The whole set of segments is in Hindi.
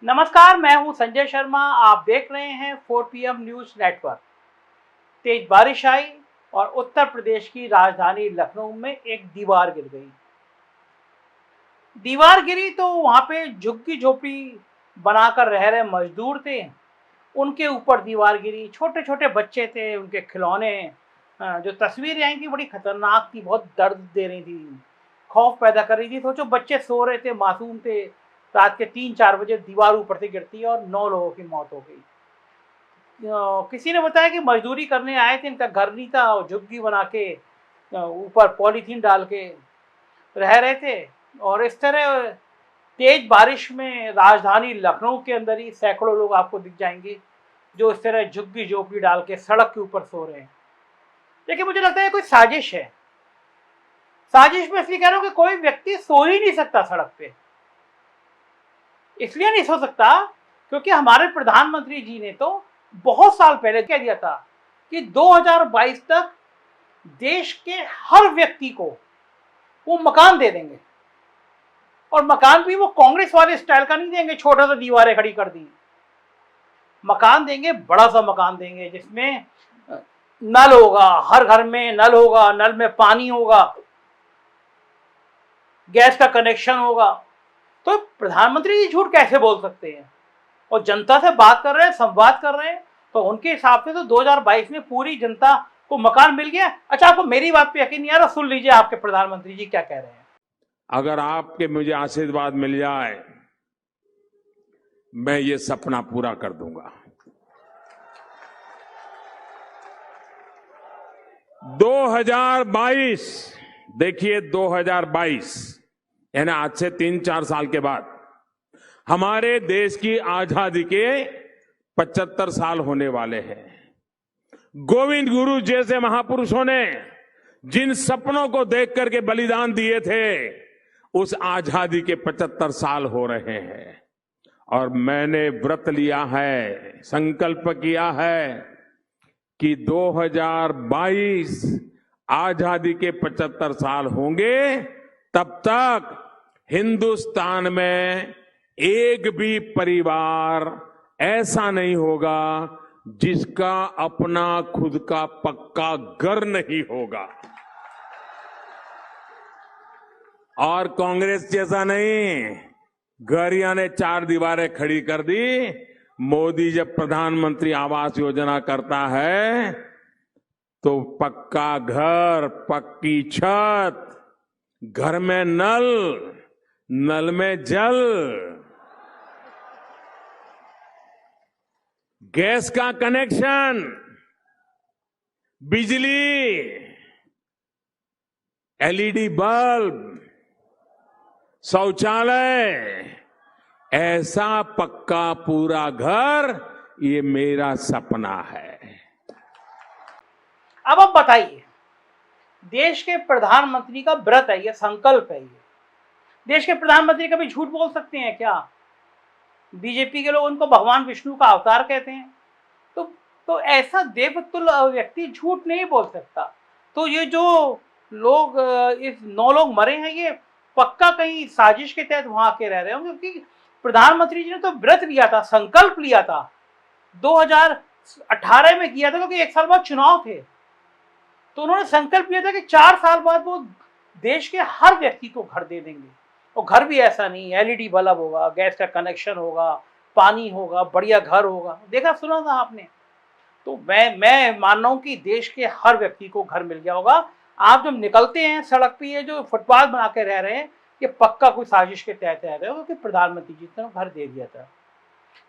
नमस्कार, मैं हूं संजय शर्मा। आप देख रहे हैं 4 PM न्यूज नेटवर्क। तेज बारिश आई और उत्तर प्रदेश की राजधानी लखनऊ में एक दीवार गिर गई। दीवार गिरी तो वहां पे झुग्गी झोपड़ी बनाकर रह रहे मजदूर थे, उनके ऊपर दीवार गिरी। छोटे छोटे बच्चे थे, उनके खिलौने। जो तस्वीरें आई थी बड़ी खतरनाक थी, बहुत दर्द दे रही थी, खौफ पैदा कर रही थी। सोचो, बच्चे सो रहे थे, मासूम थे। रात के 3-4 बजे दीवार ऊपर से गिरती है और 9 लोगों की मौत हो गई। किसी ने बताया कि मजदूरी करने आए थे, इनका घर नहीं था, और झुग्गी बना के ऊपर पॉलीथीन डाल के रह रहे थे। और इस तरह तेज बारिश में राजधानी लखनऊ के अंदर ही सैकड़ों लोग आपको दिख जाएंगे जो इस तरह झुग्गी झोपड़ी डाल के सड़क के ऊपर सो रहे हैं। लेकिन मुझे लगता है कोई साजिश है। साजिश में इसलिए कह रहा हूं कि कोई व्यक्ति सो ही नहीं सकता सड़क पे। इसलिए नहीं सो सकता क्योंकि हमारे प्रधानमंत्री जी ने तो बहुत साल पहले कह दिया था कि 2022 तक देश के हर व्यक्ति को वो मकान दे देंगे। और मकान भी वो कांग्रेस वाले स्टाइल का नहीं देंगे, छोटा सा दीवारें खड़ी कर दी। मकान देंगे, बड़ा सा मकान देंगे जिसमें नल होगा, हर घर में नल होगा, नल में पानी होगा, गैस का कनेक्शन होगा। तो प्रधानमंत्री जी झूठ कैसे बोल सकते हैं? और जनता से बात कर रहे हैं, संवाद कर रहे हैं, तो उनके हिसाब से तो 2022 में पूरी जनता को मकान मिल गया। अच्छा, आपको मेरी बात पे यकीन नहीं आ रहा? सुन लीजिए आपके प्रधानमंत्री जी क्या कह रहे हैं। अगर आपके मुझे आशीर्वाद मिल जाए, मैं ये सपना पूरा कर दूंगा। 2022, देखिए 2022 यानी आज से 3-4 साल के बाद हमारे देश की आजादी के 75 साल होने वाले हैं। गोविंद गुरु जैसे महापुरुषों ने जिन सपनों को देख करके बलिदान दिए थे, उस आजादी के 75 साल हो रहे हैं। और मैंने व्रत लिया है, संकल्प किया है कि 2022 आजादी के 75 साल होंगे, तब तक हिंदुस्तान में एक भी परिवार ऐसा नहीं होगा जिसका अपना खुद का पक्का घर नहीं होगा। और कांग्रेस जैसा नहीं, घर यानी 4 दीवारें खड़ी कर दी। मोदी जब प्रधानमंत्री आवास योजना करता है तो पक्का घर, पक्की छत, घर में नल, नल में जल, गैस का कनेक्शन, बिजली, एलईडी बल्ब, शौचालय, ऐसा पक्का पूरा घर, ये मेरा सपना है। अब आप बताइए, देश के प्रधानमंत्री का व्रत है, ये संकल्प है। ये देश के प्रधानमंत्री कभी झूठ बोल सकते हैं क्या? बीजेपी के लोग उनको भगवान विष्णु का अवतार कहते हैं। तो ऐसा देवतुल्य व्यक्ति झूठ नहीं बोल सकता। तो ये जो लोग, इस 9 लोग मरे हैं, ये पक्का कहीं साजिश के तहत वहां आके रह रहे होंगे, क्योंकि प्रधानमंत्री जी ने तो व्रत लिया था, संकल्प लिया था, 2018 में किया था, क्योंकि 1 साल बाद चुनाव थे। तो उन्होंने संकल्प लिया था कि 4 साल बाद वो देश के हर व्यक्ति को घर दे देंगे। और घर भी ऐसा नहीं, एलईडी बल्ब होगा, गैस का कनेक्शन होगा, पानी होगा, बढ़िया घर होगा। देखा, सुना था आपने? तो मैं मान रहा हूं कि देश के हर व्यक्ति को घर मिल गया होगा। आप जब निकलते हैं सड़क पे, ये जो फुटपाथ बना के रह रहे हैं, ये पक्का कोई साजिश के तहत रह रहे हो कि प्रधानमंत्री जी ने घर दे दिया था।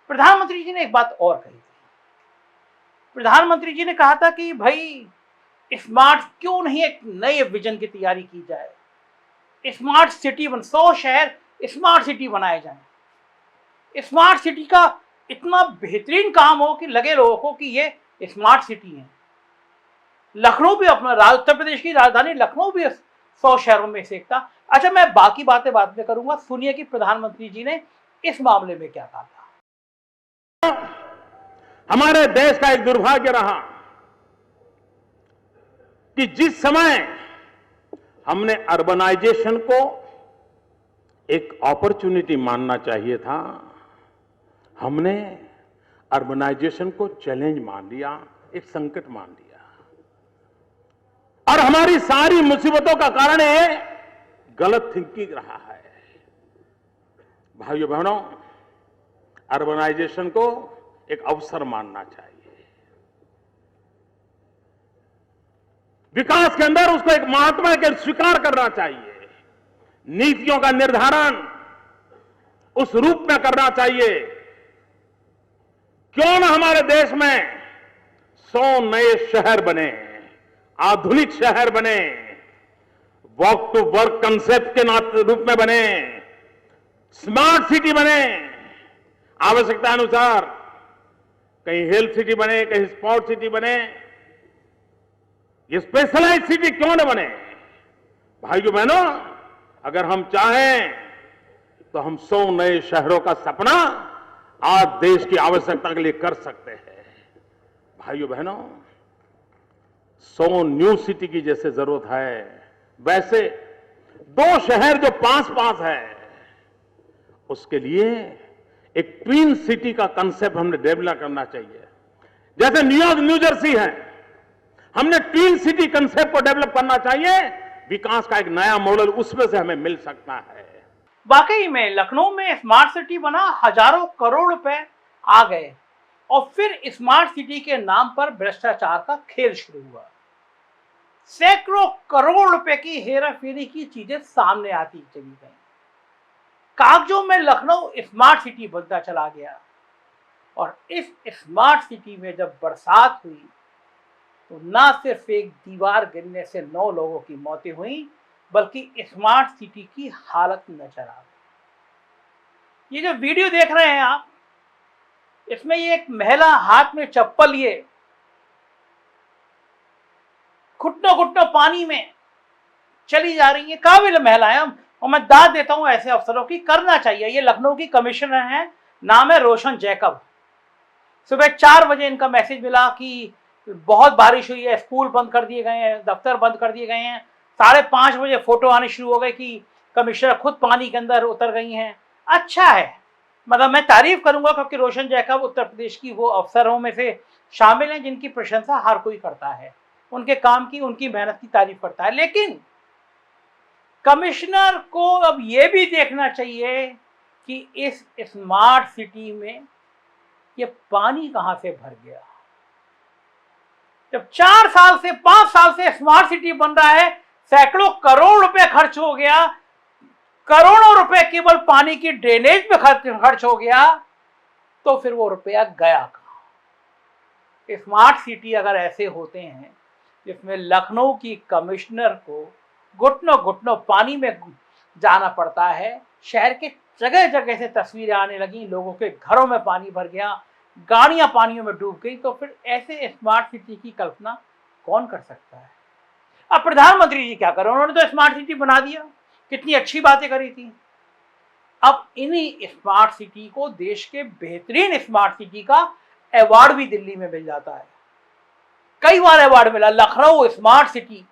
प्रधानमंत्री जी ने एक बात और कही थी। प्रधानमंत्री जी ने कहा था कि भाई, स्मार्ट क्यों नहीं एक नए विजन की तैयारी की जाए, स्मार्ट सिटी 100 शहर स्मार्ट सिटी बनाए जाए। स्मार्ट सिटी का इतना बेहतरीन काम हो कि लगे लोगों को कि ये स्मार्ट सिटी है। लखनऊ भी अपना, उत्तर प्रदेश की राजधानी लखनऊ भी 100 शहरों में से एक था। अच्छा, मैं बाकी बातें बाद में करूंगा। सुनिए कि प्रधानमंत्री जी ने इस मामले में क्या कहा था। हमारे देश का एक दुर्भाग्य रहा कि जिस समय हमने अर्बनाइजेशन को एक अपॉर्चुनिटी मानना चाहिए था, हमने अर्बनाइजेशन को चैलेंज मान लिया, एक संकट मान लिया, और हमारी सारी मुसीबतों का कारण ये गलत थिंकिंग रहा है। भाइयों बहनों, अर्बनाइजेशन को एक अवसर मानना चाहिए। विकास के अंदर उसको एक महात्मा के स्वीकार करना चाहिए। नीतियों का निर्धारण उस रूप में करना चाहिए। क्यों ना हमारे देश में 100 नए शहर बने, आधुनिक शहर बने, वॉक टू वर्क कंसेप्ट के रूप में बने, स्मार्ट सिटी बने, आवश्यकता अनुसार कहीं हेल्थ सिटी बने, कहीं स्पोर्ट सिटी बने, ये स्पेशलाइज सिटी क्यों न बने। भाइयों बहनों, अगर हम चाहें तो हम 100 नए शहरों का सपना आज देश की आवश्यकता के लिए कर सकते हैं। भाइयों बहनों, 100 न्यू सिटी की जैसे जरूरत है, वैसे 2 शहर जो पास पास है, उसके लिए एक ट्विन सिटी का कंसेप्ट हमने डेवलप करना चाहिए। जैसे न्यूयॉर्क, न्यू जर्सी है, हमने ट्विन सिटी कंसेप्ट को डेवलप करना चाहिए। विकास का एक नया मॉडल उसमें से हमें मिल सकता है। वाकई में लखनऊ में स्मार्ट सिटी बना, हजारों करोड़ रुपए आ गए और फिर स्मार्ट सिटी के नाम पर भ्रष्टाचार का खेल शुरू हुआ। सैकड़ों करोड़ रुपए की हेरा फेरी की चीजें सामने आती चली गई। कागजों में लखनऊ स्मार्ट सिटी बनता चला गया और इस स्मार्ट सिटी में जब बरसात हुई तो ना सिर्फ एक दीवार गिरने से 9 लोगों की मौतें हुई, बल्कि स्मार्ट सिटी की हालत नजर आ गई। ये जो वीडियो देख रहे हैं आप, इसमें ये एक महिला हाथ में चप्पल लिए घुटनों घुटनों पानी में चली जा रही है। काबिल महिला है और मैं दाद देता हूं ऐसे अफसरों की, करना चाहिए। ये लखनऊ की कमिश्नर हैं, नाम है रोशन जैकब। सुबह 4 बजे इनका मैसेज मिला कि बहुत बारिश हुई है, स्कूल बंद कर दिए गए हैं, दफ्तर बंद कर दिए गए हैं। 5:30 बजे फोटो आने शुरू हो गए कि कमिश्नर खुद पानी के अंदर उतर गई हैं। अच्छा है, मतलब मैं तारीफ करूंगा क्योंकि रोशन जैकब उत्तर प्रदेश की वो अफसरों में से शामिल हैं जिनकी प्रशंसा हर कोई करता है, उनके काम की, उनकी मेहनत की तारीफ करता है। लेकिन कमिश्नर को अब ये भी देखना चाहिए कि इस स्मार्ट सिटी में ये पानी कहां से भर गया। जब 4 साल से 5 साल से स्मार्ट सिटी बन रहा है, सैकड़ों करोड़ रुपए खर्च हो गया, करोड़ों रुपए केवल पानी की ड्रेनेज पे खर्च हो गया, तो फिर वो रुपया गया कहां। स्मार्ट सिटी अगर ऐसे होते हैं जिसमें लखनऊ की कमिश्नर को घुटनों घुटनों पानी में जाना पड़ता है, शहर के जगह जगह से तस्वीरें आने लगी, लोगों के घरों में पानी भर गया, गाड़ियां पानियों में डूब गई, तो फिर ऐसे स्मार्ट सिटी की कल्पना कौन कर सकता है। अब प्रधानमंत्री जी क्या करें, उन्होंने तो स्मार्ट सिटी बना दिया, कितनी अच्छी बातें करी थी। अब इन्हीं स्मार्ट सिटी को देश के बेहतरीन स्मार्ट सिटी का अवार्ड भी दिल्ली में मिल जाता है। कई बार अवार्ड मिला। लखनऊ स्मार्ट सिटी,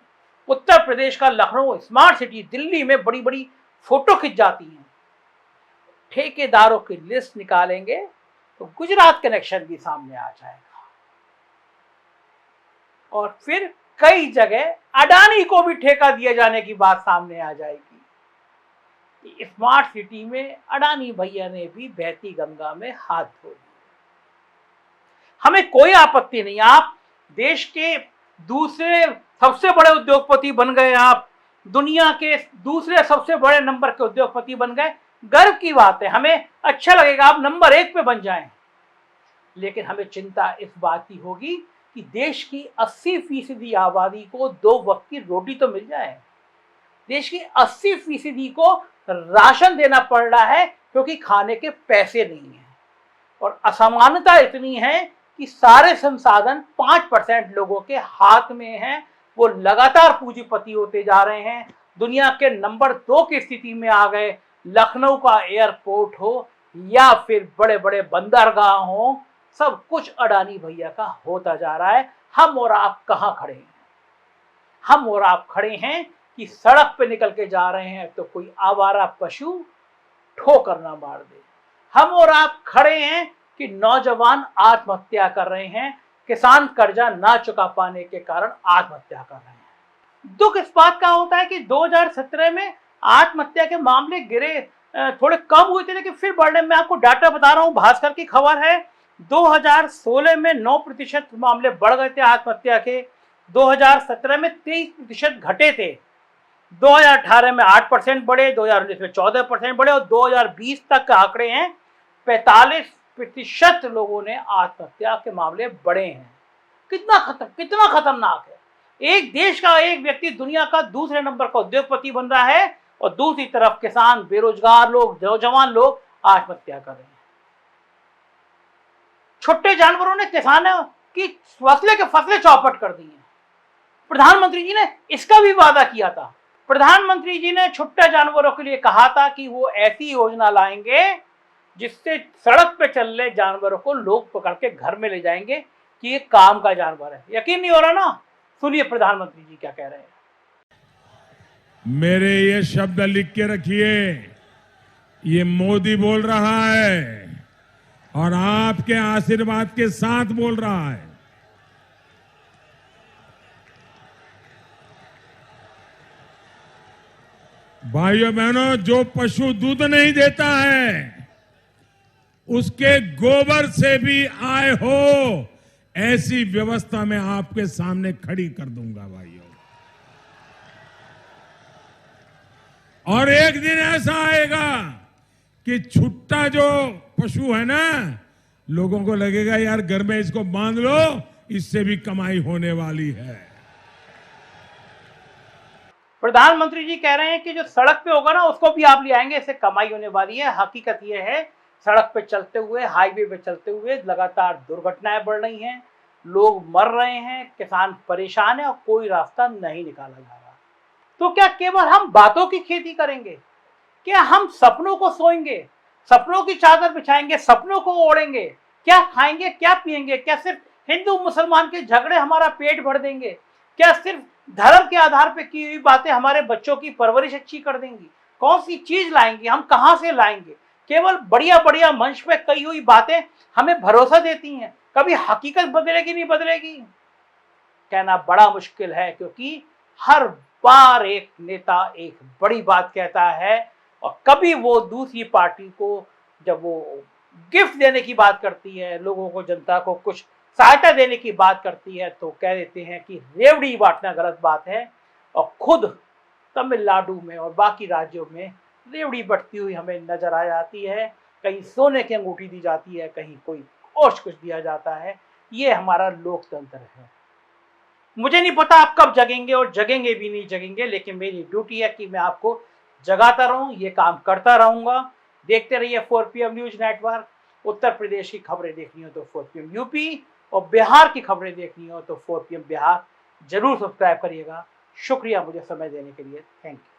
उत्तर प्रदेश का लखनऊ स्मार्ट सिटी, दिल्ली में बड़ी बड़ी फोटो खिंच जाती हैं। ठेकेदारों की लिस्ट निकालेंगे तो गुजरात कनेक्शन भी सामने आ जाएगा और फिर कई जगह अडानी को भी ठेका दिए जाने की बात सामने आ जाएगी। स्मार्ट सिटी में अडानी भैया ने भी बहती गंगा में हाथ धो दिए। हमें कोई आपत्ति नहीं, आप देश के दूसरे सबसे बड़े उद्योगपति बन गए, आप दुनिया के दूसरे सबसे बड़े नंबर के उद्योगपति बन गए, गर्व की बात है, हमें अच्छा लगेगा आप नंबर 1 पे बन जाएं। लेकिन हमें चिंता इस बात की होगी कि देश की 80% आबादी को 2 वक्त की रोटी तो मिल जाए। देश की 80% को राशन देना पड़ रहा है क्योंकि खाने के पैसे नहीं हैं, और असमानता इतनी है कि सारे संसाधन 5% लोगों के हाथ में हैं। वो लगातार पूंजीपति होते जा रहे हैं, दुनिया के नंबर 2 की स्थिति में आ गए। लखनऊ का एयरपोर्ट हो या फिर बड़े बड़े बंदरगाह हो, सब कुछ अडानी भैया का होता जा रहा है। हम और आप कहाँ खड़े हैं? हम और आप खड़े हैं कि सड़क पे निकल के जा रहे हैं तो कोई आवारा पशु ठोकर ना मार दे। हम और आप खड़े हैं कि नौजवान आत्महत्या कर रहे हैं, किसान कर्जा ना चुका पाने के कारण आत्महत्या कर रहे हैं। दुख इस बात का होता है कि 2017 में आत्महत्या के मामले गिरे, थोड़े कम हुए थे, लेकिन फिर बढ़ने। मैं आपको डाटा बता रहा हूं, भास्कर की खबर है। 2016 में 9% मामले बढ़ गए थे आत्महत्या के, 2017 में 23% घटे थे, 2018 में 8% बढ़े, 2019 में 14% बढ़े और 2020 तक के आंकड़े हैं 45% लोगों ने आत्महत्या के मामले बढ़े हैं। कितना खतरनाक है। एक देश का एक व्यक्ति दुनिया का दूसरे नंबर का उद्योगपति बन रहा है और दूसरी तरफ किसान, बेरोजगार लोग, नौजवान लोग आत्महत्या कर रहे हैं। छोटे जानवरों ने किसानों की फसलें चौपट कर दी हैं। प्रधानमंत्री जी ने इसका भी वादा किया था। प्रधानमंत्री जी ने छोटे जानवरों के लिए कहा था कि वो ऐसी योजना लाएंगे जिससे सड़क पे चल रहे जानवरों को लोग पकड़ के घर में ले जाएंगे कि ये काम का जानवर है। यकीन नहीं हो रहा ना? सुनिए प्रधानमंत्री जी क्या कह रहे हैं। मेरे ये शब्द लिख के रखिए, ये मोदी बोल रहा है और आपके आशीर्वाद के साथ बोल रहा है। भाइयों बहनों, जो पशु दूध नहीं देता है उसके गोबर से भी आय हो, ऐसी व्यवस्था मैं आपके सामने खड़ी कर दूंगा भाइयों। और एक दिन ऐसा आएगा कि छुट्टा जो पशु है ना, लोगों को लगेगा यार घर में इसको बांध लो, इससे भी कमाई होने वाली है। प्रधानमंत्री जी कह रहे हैं कि जो सड़क पे होगा ना उसको भी आप ले आएंगे, इससे कमाई होने वाली है। हकीकत यह है, सड़क पे चलते हुए, हाईवे पे चलते हुए लगातार दुर्घटनाएं बढ़ रही हैं, लोग मर रहे हैं, किसान परेशान है और कोई रास्ता नहीं निकाला जा रहा। तो क्या केवल हम बातों की खेती करेंगे? क्या हम सपनों को सोएंगे, सपनों की चादर बिछाएंगे, सपनों को ओढ़ेंगे? क्या खाएंगे, क्या पिएंगे? क्या सिर्फ हिंदू मुसलमान के झगड़े हमारा पेट भर देंगे? क्या सिर्फ धर्म के आधार पर की हुई बातें हमारे बच्चों की परवरिश अच्छी कर देंगी? कौन सी चीज लाएंगे? हम कहां से लाएंगे? केवल बढ़िया बढ़िया मंच पे कही हुई बातें हमें भरोसा देती हैं, कभी हकीकत बदलेगी नहीं बदलेगी? कहना बड़ा मुश्किल है, क्योंकि हर बार एक नेता एक बड़ी बात कहता है और कभी वो दूसरी पार्टी को जब वो गिफ्ट देने की बात करती है, लोगों को, जनता को कुछ सहायता देने की बात करती है, तो कह देते हैं कि रेवड़ी बांटना गलत बात है। और खुद तमिलनाडु में और बाकी राज्यों में रेवड़ी बटती हुई हमें नजर आ जाती है। कहीं सोने की अंगूठी दी जाती है, कहीं कोई और कुछ दिया जाता है। ये हमारा लोकतंत्र है। मुझे नहीं पता आप कब जगेंगे और जगेंगे भी नहीं जगेंगे, लेकिन मेरी ड्यूटी है कि मैं आपको जगाता रहूं, ये काम करता रहूंगा। देखते रहिए 4PM news network. Uttar Pradesh की खबरें देखनी हो तो 4PM यूपी और बिहार की खबरें देखनी हो तो 4PM बिहार जरूर सब्सक्राइब करिएगा। शुक्रिया मुझे समय देने के लिए। Thank you.